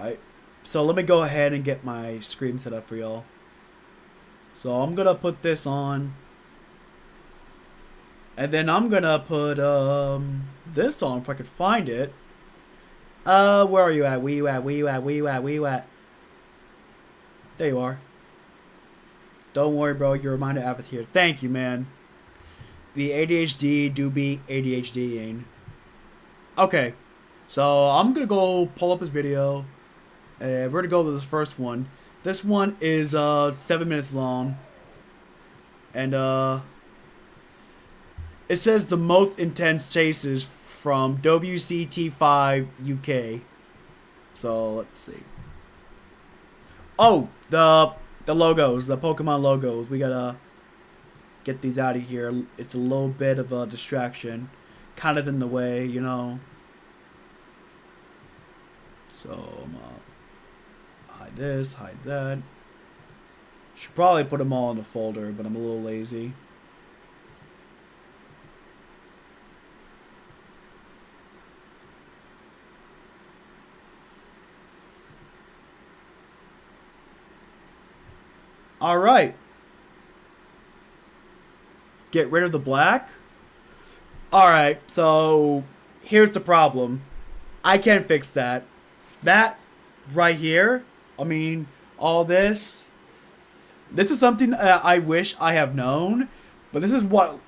Alright. So let me go ahead and get my screen set up for y'all. So I'm gonna put this on. And then I'm gonna put this on if I can find it. Where are you at? Where you at? Where you at? Where you at? Where you at? There you are. Don't worry, bro. Your reminder app is here. Thank you, man. The ADHD do be ADHDing. Okay. So I'm gonna go pull up his video. We're gonna go with this first one. This one is 7 minutes long. And it says the most intense chases from WCT5 UK. So let's see. Oh, the logos, the Pokemon logos. We gotta get these out of here. It's a little bit of a distraction, kind of in the way, you know. So I'm gonna hide this, hide that. Should probably put them all in a folder, but I'm a little lazy. All right. Get rid of the black. All right. So here's the problem. I can't fix that. That right here. I mean, all this. This is something I wish I have known, but this is what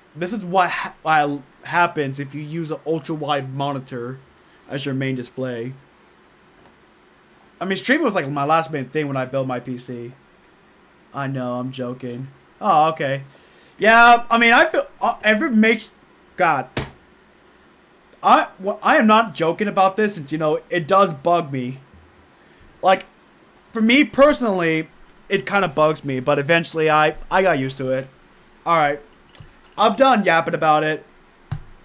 happens if you use an ultra wide monitor as your main display. I mean, streaming was like my last main thing when I built my PC. I know, I'm joking. Oh, okay. Yeah, I mean, I feel God. I am not joking about this, since, you know, it does bug me. Like, for me personally, it kind of bugs me, but eventually I got used to it. All right, I'm done yapping about it.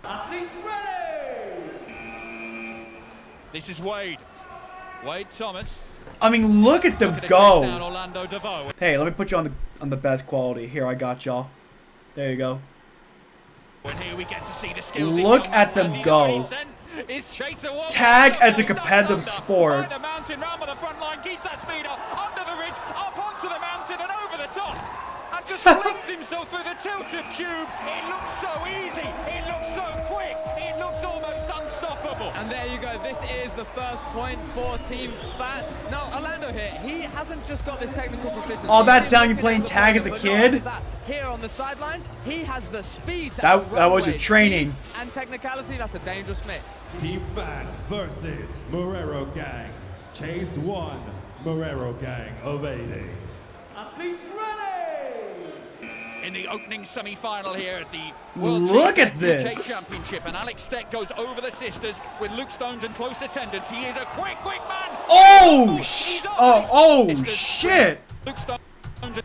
Athletes ready. This is Wade Thomas. I mean, look at them go. Down, hey, let me put you on the best quality. Here, I got y'all. There you go. And here we get to see the skills. Look at them go. Tag as a competitive sport. The mountain round by the front line, keeps that speed up, under the ridge, up onto the mountain and over the top. And just flings himself through the tilted cube. It looks so easy. It looks so quick. It looks almost unstoppable. And there you go. This is the first point for Team Fat. Now, Orlando here, he hasn't just got this technical proficiency. All that time you playing tag as a kid? Here on the sideline, he has the speed. That was your training. And technicality, that's a dangerous mix. Team Fat versus Marrero Gang. Chase 1, Marrero Gang of 80. Athletes ready! In the opening semi-final here at the World Look at UK this Championship, and Alex Steck goes over the sisters with Luke Stones in close attendance. He is a quick man. Oh shit! Luke Stones in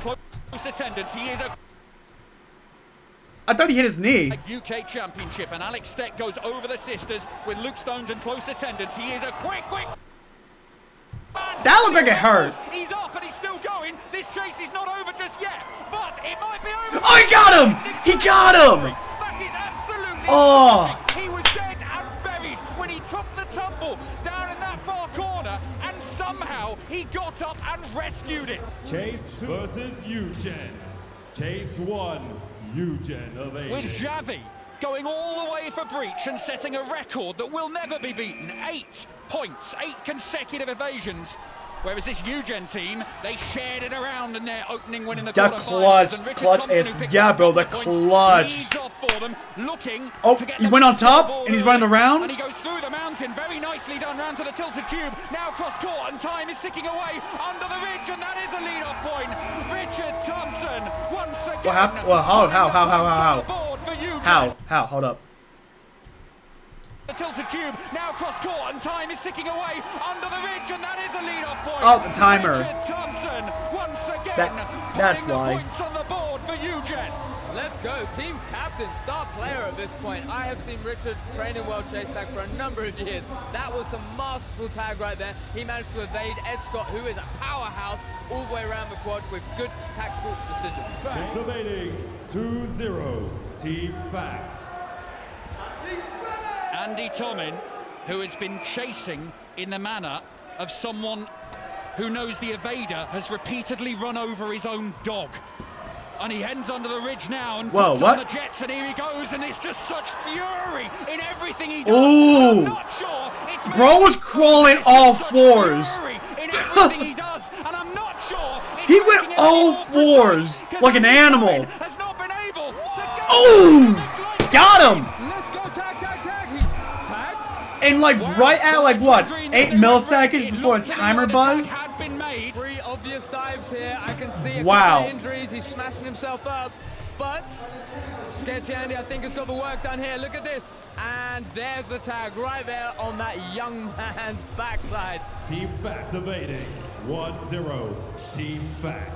close attendance. He is a I thought he hit his knee. UK Championship, and Alex Steck goes over the sisters with Luke Stones in close attendance. He is a quick man. That looked like it hurt. He's up and he's still going. This chase is not over just yet, but it might be over. Oh, he got him! He got him! That is absolutely perfect. He was dead and buried when he took the tumble down in that far corner, and somehow he got up and rescued it. Chase versus Eugen. Chase 1, Eugen of 80. With Javi going all the way for breach and setting a record that will never be beaten. 8 points, 8 consecutive evasions. Whereas this Eugen team, they shared it around in their opening win in the clutch is, yeah, bro, the clutch. Oh, he went on top and he's running around. And he goes through the mountain, very nicely done, round to the tilted cube. Now cross court and time is ticking away under the ridge, and that is a lead-off point. Richard Thompson once again. What happened? Well, how? Hold up. The tilted cube, now cross court, and time is ticking away under the ridge, and that is a lead-off point. Oh, the timer. Richard Thompson once again that's putting why. the points on the board for Eugen. Let's go. Team captain, star player at this point. I have seen Richard train in World Chase Tag for a number of years. That was some masterful tag right there. He managed to evade Ed Scott, who is a powerhouse all the way around the quad with good tactical decisions. Activating 2-0, Team Fat. Andy Tomin, who has been chasing in the manner of someone who knows the evader has repeatedly run over his own dog. And he heads under the ridge now and Whoa, puts what? on the jets, and here he goes, and it's just such fury in everything he does. Ooh. I'm not sure it's Bro was crawling it's all such fours. fury in everything he does, and I'm not sure it's He went making it all more fours, precise, 'cause like an Andy animal. Cohen has not been able to go Ooh! Got him! Let's go, tag, tag, tag. Tag? And like right at like what, 8 milliseconds before the timer buzz? Had been made. 3 obvious dives here. I can see a Wow. couple of injuries. He's smashing himself up. But Sketchy Andy, I think, has got the work done here. Look at this. And there's the tag right there on that young man's backside. Team Fat evading. 1-0. Team Fat.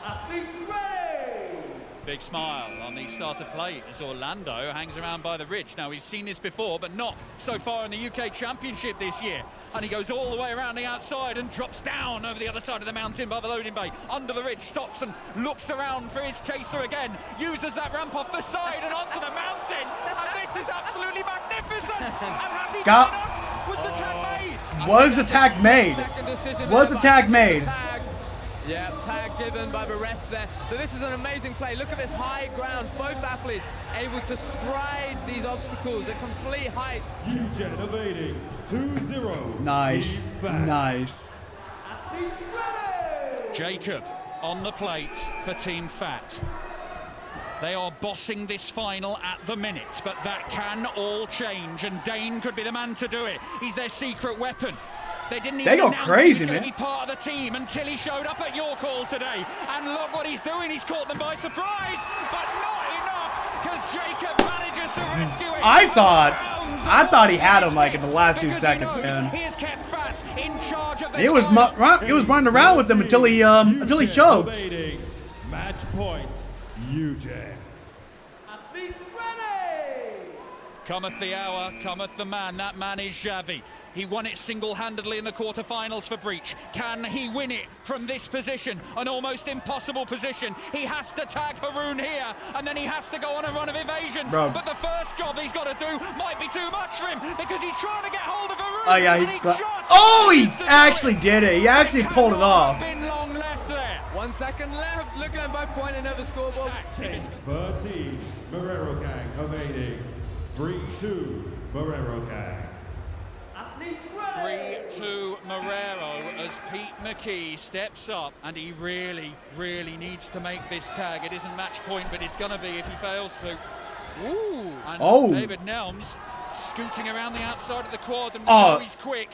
Athletes ready! Big smile on the starter plate as Orlando hangs around by the ridge. Now, we've seen this before, but not so far in the UK Championship this year. And he goes all the way around the outside and drops down over the other side of the mountain by the loading bay. Under the ridge, stops and looks around for his chaser again. Uses that ramp off the side and onto the mountain. And this is absolutely magnificent. And happy Got- enough, was the tag made? Was the tag made? Second decision Was there the by tag the made? tag. Yeah, tag given by the refs there. But this is an amazing play. Look at this high ground. Both athletes able to stride these obstacles at complete height. Eugene evading. 2-0. Nice, Team Fat. nice. Athletes ready! Jacob on the plate for Team Fat. They are bossing this final at the minute, but that can all change, and Dane could be the man to do it. He's their secret weapon. They didn't They even go announce crazy, he was going man. to be part of the team until he showed up at your call today. And look what he's doing. He's caught them by surprise, but not enough, because Jacob manages to rescue it. I thought he had him like in the last 2 seconds, man. He has kept Fat in charge of this He was final. he was running around with them until he choked. Evading. Match point. Eugene. Athletes ready! Cometh the hour, cometh the man. That man is Javi. He won it single-handedly in the quarterfinals for Breach. Can he win it from this position? An almost impossible position. He has to tag Haroon here, and then he has to go on a run of evasions. Bro. But the first job he's got to do might be too much for him, because he's trying to get hold of Haroon. Oh yeah, and he's he got. just Oh, he missed the actually target. did it. He actually pulled it Cannot off. have been long left there. 1 second left. Look at them both pointing at the scoreboard. Chase 13. Marrero Gang evading. 3-2. Marrero Gang. Athletes ready! 3-2 Marrero as Pete McKee steps up, and he really, really needs to make this tag. It isn't match point, but it's going to be if he fails to. Ooh! And Oh. David Nelms scooting around the outside of the quad, and Oh. he's quick.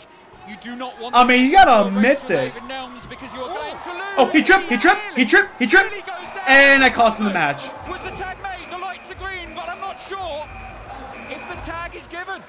You do not want I to mean, you miss gotta a race admit for this. David Nelms, because you are going to lose. Oh, he tripped, he tripped, he tripped, he tripped, Really goes down. and I cost him the match. Was the tag made? The lights are green, but I'm not sure if the tag is given.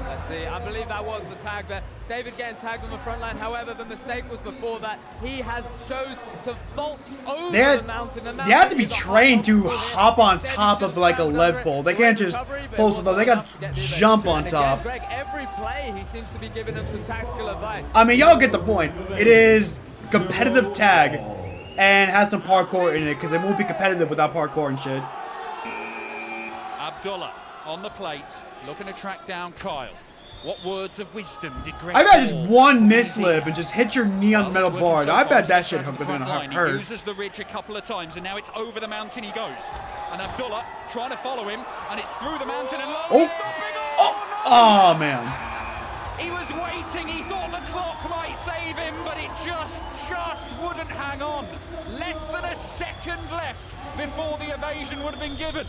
Let's see, I believe that was the tag there. David getting tagged on the front line. However, the mistake was before that. He has chose to vault over They the mountain. they have to be is a high trained to obstacle here. hop on Instead, he top should of have like a scrambled lead over it. pole. They Great can't just recovery, but it post it. wasn't They gotta enough to get the evade. jump on And again, top. Greg, every play he seems to be giving him some tactical advice. I mean, y'all get the point. It is competitive tag and has some parkour in it because it won't be competitive without parkour and shit. Abdullah on the plate, looking to track down Kyle. What words of wisdom did Greg I bet just Hall one from mislip Indeed? and just hit your knee on the metal Well, bar. it's working so I far. bet that He's shit down to the was gonna front line. He hurt. uses the ridge a couple of times, and now it's over the mountain he goes. And Abdullah trying to follow him, and it's through the mountain and low. Oh. He's stopping. Oh, oh man. He was waiting. He thought the clock might save him, but it just wouldn't hang on. Less than a second left before the evasion would have been given.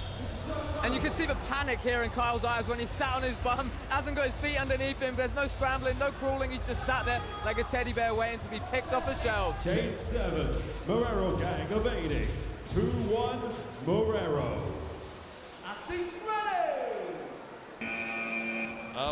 And you can see the panic here in Kyle's eyes when he's sat on his bum, hasn't got his feet underneath him. There's no scrambling, no crawling. He's just sat there like a teddy bear waiting to be picked off a shelf. Chase 7. Marrero Gang evading. 2-1. Marrero. Athletes ready!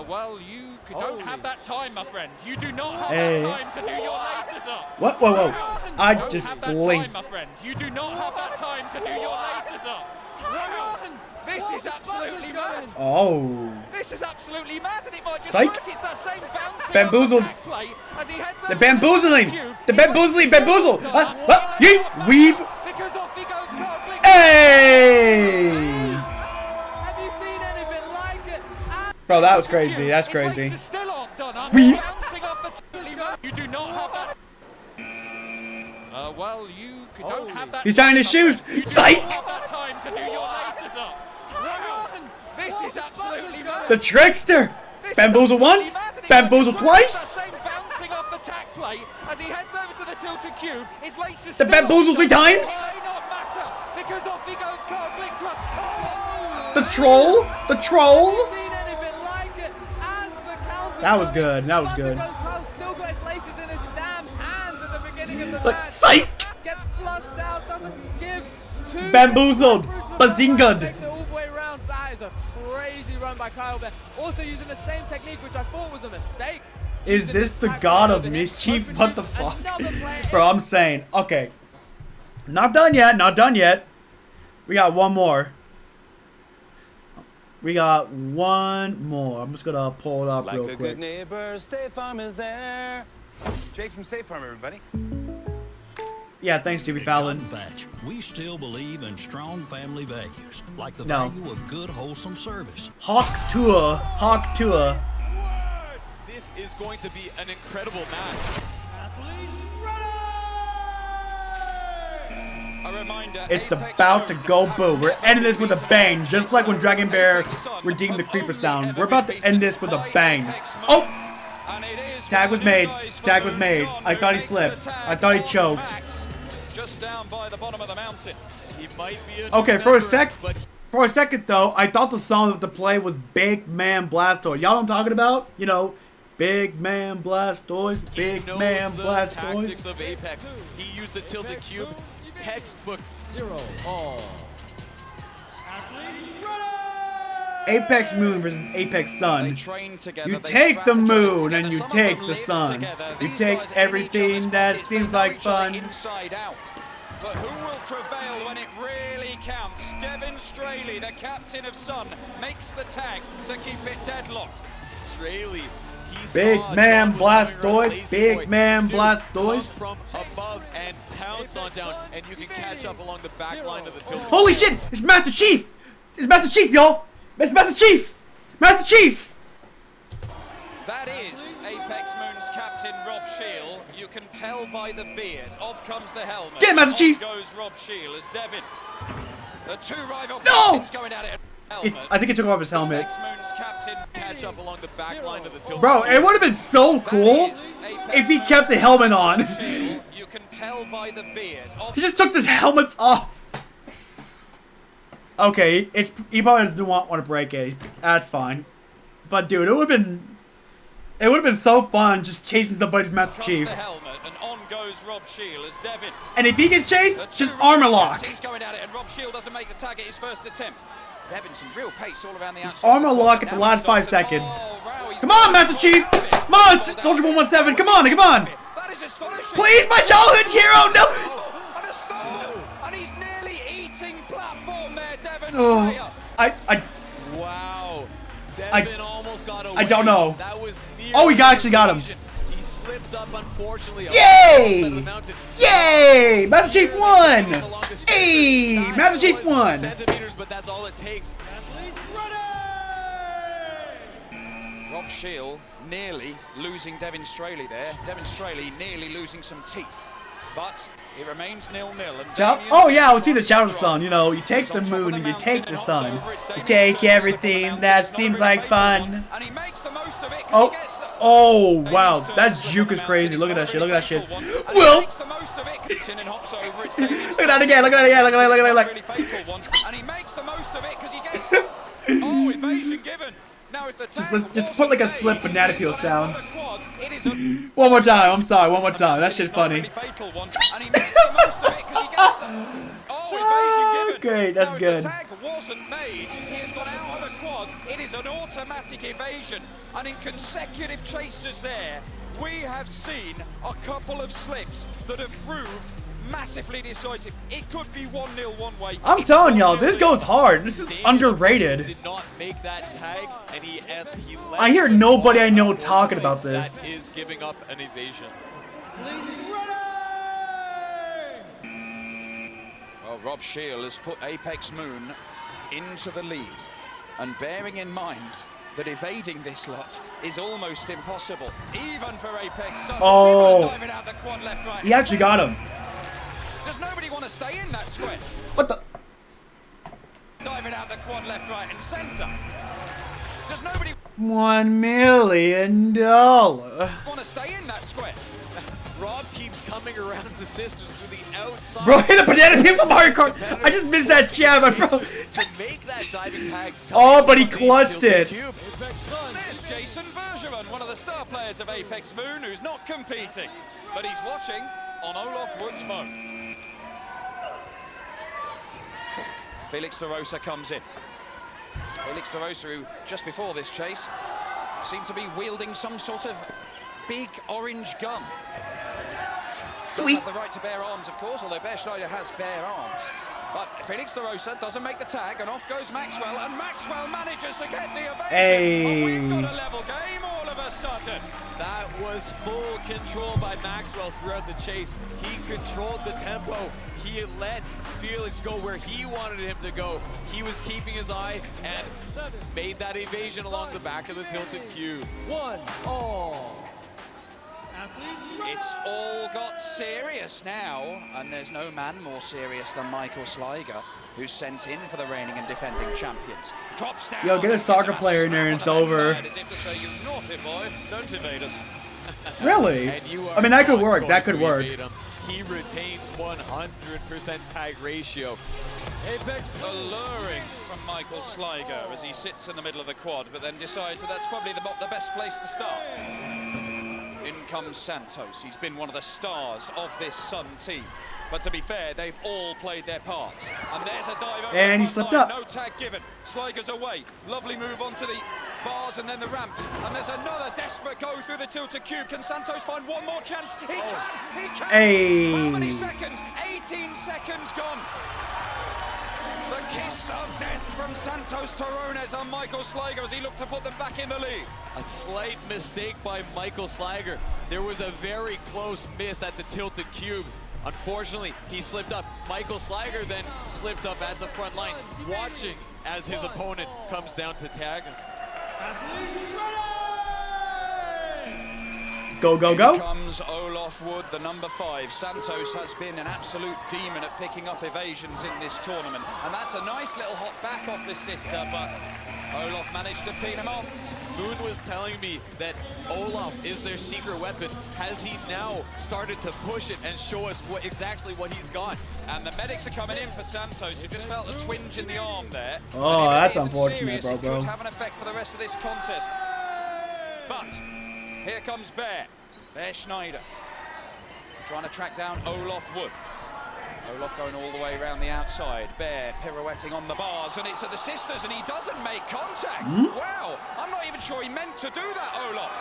Well, you don't have that time, my friend. You do not have Hey. that time to do your laces up. What? Whoa, whoa. I Don't just have that blinked. time, my friend. You do not have that time to do your laces up. Wow. This is absolutely mad. Oh. This is absolutely mad, and it might just Psych. work. It's that same bouncing Bamboozled. on the back plate as he heads The up bamboozling. cube. The He bamboozling. wants to Bamboozle. go Yeet. Weave. because off he goes. Can't blink. Hey. Have you seen anything like it? Bro, that was crazy. That's His crazy. laces still aren't done. I'm Weave. Bouncing off the you do not have that. Well, you don't have that. He's tying his shoes. You do Psych. not have that time to do your laces up. Wow. This is absolutely mad. The trickster. This Bamboozle is once. absolutely mad. Bamboozle That twice. same bouncing off the tack plate as he heads over to the tilted cube. His laces The still bamboozle on 3 shot. times. It may not matter because off he goes, Carl Blinkcrust. Oh! The troll. The troll. Seen anything like it as the counter That was coming. good. That was good. Carl still got his laces in his damn hands at the beginning of the Like, match. psych. Gets flushed out, doesn't give two. Bamboozled. Takes it Bazingad. all the way around. That is a crazy run by Kyle there. Also using the same technique, which I thought was a mistake. Is Using this the tack god play of over him. mischief? Open What the shift, fuck? another player Bro, I'm saying. Okay. Not done yet. Not done yet. We got one more. We got one more. I'm just gonna pull it up Like real a quick. good neighbor, State Farm is there. Jake from State Farm, everybody. Yeah, thanks, Stevie Fallon. Batch, we still believe in strong family values, like the No. value of good, wholesome service. Hawk Tua. Hawk Tua. This is going to be an incredible match. A reminder, It's Apex about to Moon go have boom. We're never ending this with a beaten bang, just like when Dragon Bear Apex Sun redeemed the have creeper only sound. ever We're about to been end beaten this with a by bang. Apex Moon. Oh! And it is Tag was one of made. the guys for Tag was Moon made. John I who thought he makes slipped. the tag I thought he on choked. Max, just down by the bottom of the mountain. He might be a Okay, new for a member, sec, but for a second though, I thought the song of the play was Big Man Blastoise. Y'all know what I'm talking about? You know, Big Man Blastoise, he Big knows Man the Blastoise. tactics of Apex. He used the tilted cube, textbook. Apex Moon versus Apex They Sun. train together. You they take the strategize moon together, and you some of take them the live sun. together. You These take guys are in each other's everything that pockets. They seems know like each other fun. inside out. But who will prevail when it really counts? Devin Straley, the captain of Sun, makes the tag to keep it deadlocked. Straley, he Big saw man John was going around Blastoise, lazy big boy. man Dude, Blastoise. come from above and pounce on down, and you can catch up along the back line of the tilt. Holy shit! It's Master Chief! It's Master Chief, y'all! It's Master Chief! Master Chief! That is Apex Moon's captain, Rob Shield. You can tell by the beard. Off comes the helmet. Get him, Master On Chief! goes Rob Shield as Devin. The two rival No! captains going at it. Helmet. I think it took off his helmet. Apex Moon's captain Catch up along the back line of the tilt. Bro, it would have been so cool if he kept the helmet on. You can tell by the beard. Off He just took his helmets off. Okay, he probably doesn't want to break it. That's fine. But dude, it would have been so fun just chasing somebody's Master comes Chief. the helmet and on goes Rob Shield as Devin. And if he gets The chased, two just armor rival lock. captains going at it and Rob Shield doesn't make the tag at his first attempt. Devin some real pace all around the outside. armor lock at the Now last he 5 stops it. seconds. Oh, wow, he's Come on, got Master it. Chief! Come on, Soldier 117, come on, come on! That is astonishing. Please, my childhood hero, no! Oh, and a stone. And he's nearly eating platform there, Devin. Oh, Player. Wow. I- Devin almost got away. I don't know. That was Oh, he actually got him. He slipped up, unfortunately. Yay! Yay! Master Chief won! Hey! Master Chief won! Centimeters, but that's all it takes. Rob Shield nearly losing Devin Straley there. Devin Straley nearly losing some teeth. But it remains 0-0. And Damien's Oh yeah, I was seeing the on Shadow the Sun. You know, you take He's the on top of moon and you mountain take the and hops sun. over it. You Damien's take on top of the everything mountain. that It's not seems a like very fatal fun. one. And he makes the most of it 'cause Oh, he gets the- oh Damien's wow, turn that to slip juke on is the crazy. mountain. Look at that It's shit. not Look a at that very shit. fatal one. And he Will. makes the most of it. Comes in and hops over it. It's Damien's Look at that turn. again. Look at that again. Look at that. Look at that. Look at Really that. fatal one. And he makes the most of it because he gets oh, evasion given. Now if the Just put like a slip banana peel sound. It is a One more time. I'm sorry. One more time. That shit's funny. really fatal one. And he makes the most of it because he gets oh, evasion given. Great, that's now, good. If the tag wasn't made, he has gone out of the quad. It is an automatic evasion. And in consecutive chases there, we have seen a couple of slips that have proved massively decisive. It could be 1-0 one way. I'm It's telling y'all, 1-0 this the goes other. hard. This is Damian underrated. Did not make that tag, and he let I hear the nobody ball I know go talking away. about this. That is giving up an evasion. Well, Rob Shield has put Apex Moon into the lead. And bearing in mind that evading this lot is almost impossible, even for Apex. So Oh. diving out the quad left, right. He actually got him. Does nobody want to stay in that square? What the? Diving out the quad left, right, and center. Does nobody $1 million. want to stay in that square? Rob keeps coming around the sisters through the outside. Bro, hit a banana peel from Mario Kart. I just missed that jab, bro. To make that diving tag. Oh, but he clutched it. There's Jason Bergeron, one of the star players of Apex Moon, who's not competing, but he's watching on Olaf Wood's phone. Felix De Rosa comes in. Felix De Rosa, who just before this chase seemed to be wielding some sort of big orange gun. Sweet. Doesn't have the right to bear arms, of course, although Bear Schneider has bare arms. But Felix De Rosa doesn't make the tag, and off goes Maxwell, and Maxwell manages to get the evasion. Hey. We've got a level game all of a sudden. That was full control by Maxwell throughout the chase. He controlled the tempo. He let Felix go where he wanted him to go. He was keeping his eye and made that evasion along the back of the tilted cube. 1-all. It's all got serious now, and there's no man more serious than Michael Sliger, who's sent in for the reigning and defending champions. Drops down. Yo, get a soccer player in there and it's over. As if to say, you naughty boy, don't evade us. Really? And you I mean, that could are work. not That going could to work. evade him. He retains 100% tag ratio. Apex alluring from Michael Sliger as he sits in the middle of the quad, but then decides that that's probably the best place to start. In comes Santos. He's been one of the stars of this Sun team. But to be fair, they've all played their parts. And there's a dive over And he the slipped front up. line. No tag given. Sliger's away. Lovely move onto the bars and then the ramps. And there's another desperate go through the tilted cube. Can Santos find one more chance? He can! He can! Hey. How many seconds? 18 seconds gone. The kiss of death from Santos Torones and Michael Sliger as he looked to put them back in the lead. A slight mistake by Michael Sliger. There was a very close miss at the tilted cube. Unfortunately, he slipped up. Michael Sliger then slipped up at the front line, watching as his opponent comes down to tag him. Go, go, Here go. comes Olaf Wood, the number 5. Santos has been an absolute demon at picking up evasions in this tournament. And that's a nice little hop back off the sister, but Olaf managed to pin him off. Moon was telling me that Olaf is their secret weapon. Has he now started to push it and show us exactly what he's got? And the medics are coming in for Santos, who just felt a twinge in the arm there. Oh, And if it that's isn't unfortunate, serious, bro. It could have an effect for the rest of this contest. But here comes Bear Schneider, trying to track down Olaf Wood. Olaf going all the way around the outside. Bear pirouetting on the bars, and it's at the sisters, and he doesn't make contact. Wow, I'm not even sure he meant to do that, Olaf.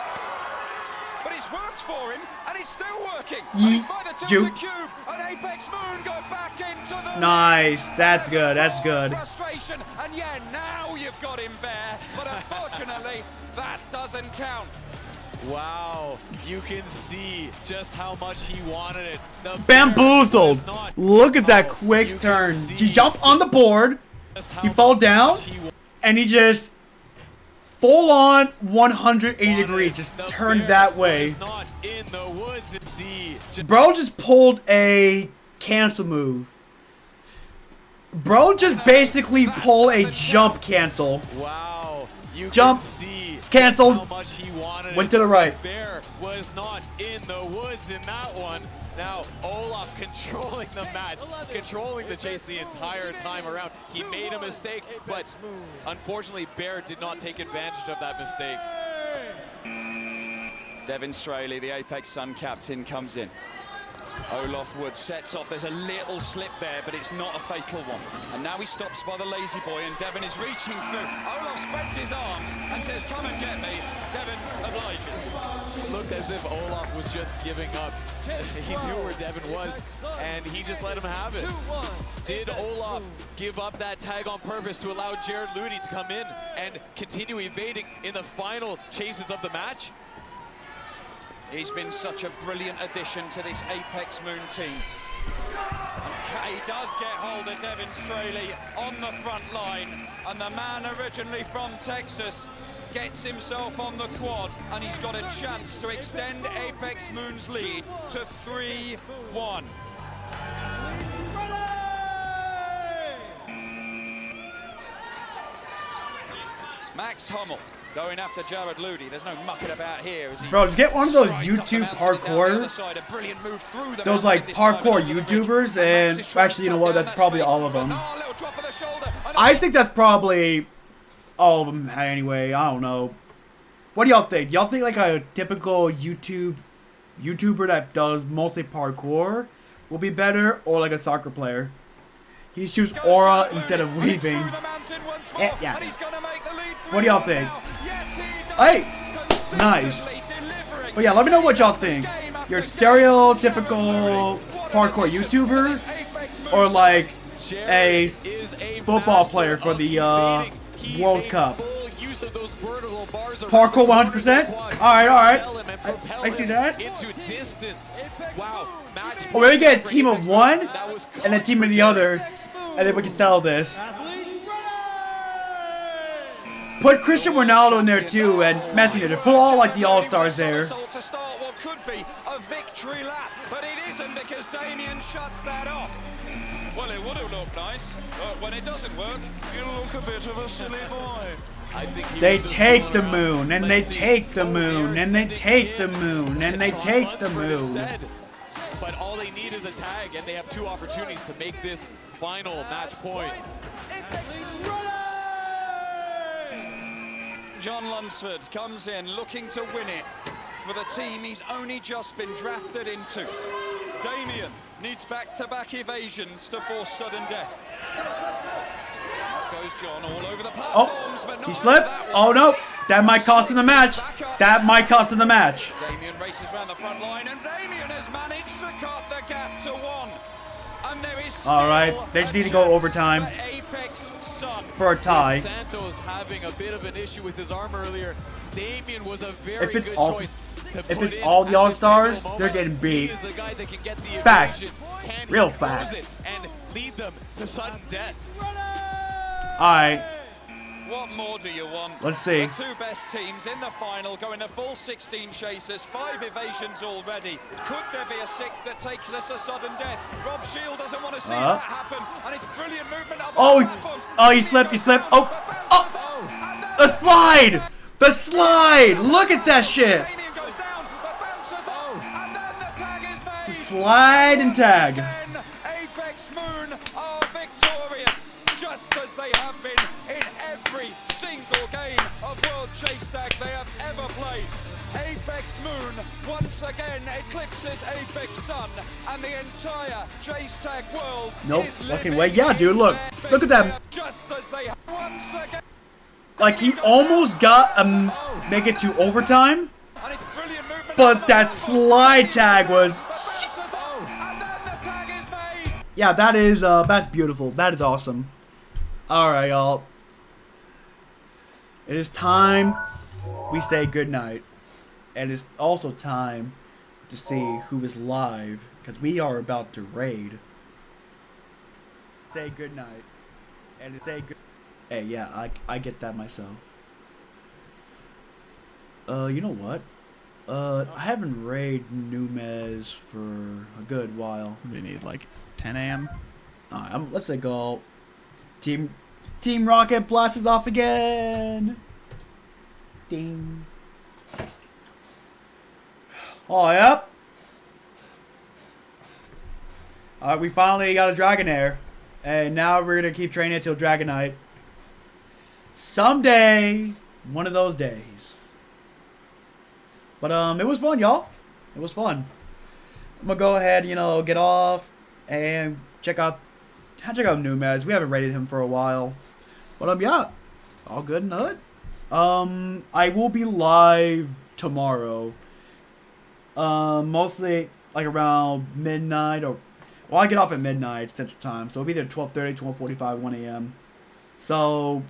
But it's worked for him, and it's still working. And he's by the tilted cube, and Apex Moon go back into the Nice. That's good. That's good. frustration, and yeah, now you've got him, Bear. But unfortunately, that doesn't count. Wow, you can see just how much he wanted it. The Bamboozled. Bear was not- Look at that Oh, quick you can turn. see He jumped on the board, just how he fell much down, he and he just full on 180 wanted degrees, it. just The turned Bear that way. was not in the woods and see. Bro just pulled a cancel move. Bro just basically pulled a jump cancel. Wow, you Jump. can see Canceled. how much he wanted Went it. to the right. Bear was not in the woods in that one. Now Olaf controlling the match, controlling the chase the entire time around. He made a mistake, but unfortunately Bear did not take advantage of that mistake. Devin Straley, the Apex Sun captain, comes in. Olaf Wood sets off. There's a little slip there, but it's not a fatal one. And now he stops by the lazy boy, and Devin is reaching through. Olaf spreads his arms and says, come and get me. Devin obliges. Looked as if Olaf was just giving up. He knew where Devin was, and he just let him have it. Did Olaf give up that tag on purpose to allow Jared Looney to come in and continue evading in the final chases of the match? He's been such a brilliant addition to this Apex Moon team. Okay, he does get hold of Devin Straley on the front line, and the man originally from Texas gets himself on the quad, and he's got a chance to extend Apex Moon's lead to 3-1. Max Hummel going after Jared Ludi. There's no mucking about here. As he Bro, just get one of those YouTube parkour, those like parkour YouTubers, and actually, you know what? That's probably all of them. I think that's probably all of them anyway. I don't know. What do y'all think? Y'all think like a typical YouTuber that does mostly parkour will be better, or like a soccer player? He shoots aura instead of weaving. Yeah. What do y'all think? Hey, nice. But yeah, let me know what y'all think. You're stereotypical parkour YouTuber, or like a football player for the World Cup. Parkour 100%. All right. I see that. Or maybe get a team of one and a team of the other, and then we can settle this. Put Cristiano Ronaldo in there too, and Messi in there. Put all like the all-stars there. To start what could be a victory lap, but it isn't because Damien shuts that off. Well, it would have looked nice, but when it doesn't work, you look a bit of a silly boy. They take the moon, and they take the moon, and they take the moon, and they take the moon. But all they need is a tag, and they have 2 opportunities to make this final match point. John Lunsford comes in looking to win it for the team he's only just been drafted into. Damien needs back-to-back evasions to force sudden death. Goes John all over the platforms, but not he slipped. Oh no, that might cost him the match. That might cost him the match. Damien races around the front line, and Damien has managed to cut the gap to 1. And there is still all right, they just need to go overtime for a tie. Santos having a bit of an issue with his arm earlier. Damien was a very good choice. If it's all the all-stars, they're getting beat. Fast. Real fast. And lead them to sudden death. Alright. What more do you want? Let's see. The 2 best teams in the final going the full 16 chasers, 5 evasions already. Could there be a 6th that takes us to sudden death? Rob Shield doesn't want to see that happen, and it's brilliant movement up the platforms. Oh, he slipped. Oh, the slide! The slide! Look at that shit! It's a slide and tag. Apex Moon are victorious, just as they have been in every single game of World Chase Tag they have ever played. Apex Moon once again eclipses Apex Sun, and the entire Chase Tag world Nope. is Okay, living wait. Yeah, dude. Look at that. just as they have once again. Like he almost got make it to overtime, but that slide tag was. Yeah, that is that's beautiful. That is awesome. All right, y'all. It is time we say goodnight, and it's also time to see who is live because we are about to raid. Say goodnight, and say good. Hey, yeah, I get that myself. You know what? I haven't raided Numez for a good while. We need like 10 a.m. Alright, let's say go. Team Rocket blasts off again. Ding. Oh, yep. Alright, we finally got a Dragonair. And now we're going to keep training until Dragonite. Someday, one of those days. But it was fun, y'all. It was fun. I'm gonna go ahead, get off and check out Numez. We haven't rated him for a while. But yeah, all good in the hood. I will be live tomorrow. Mostly like around midnight I get off at midnight Central Time, so it'll be there 12:30, 12:45, 1 a.m. So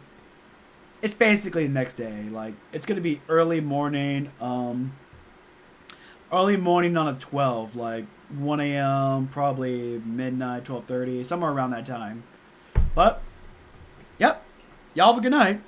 it's basically the next day. Like it's gonna be early morning on a 12, like 1 a.m. probably midnight, 12:30, somewhere around that time. But yep, y'all have a good night.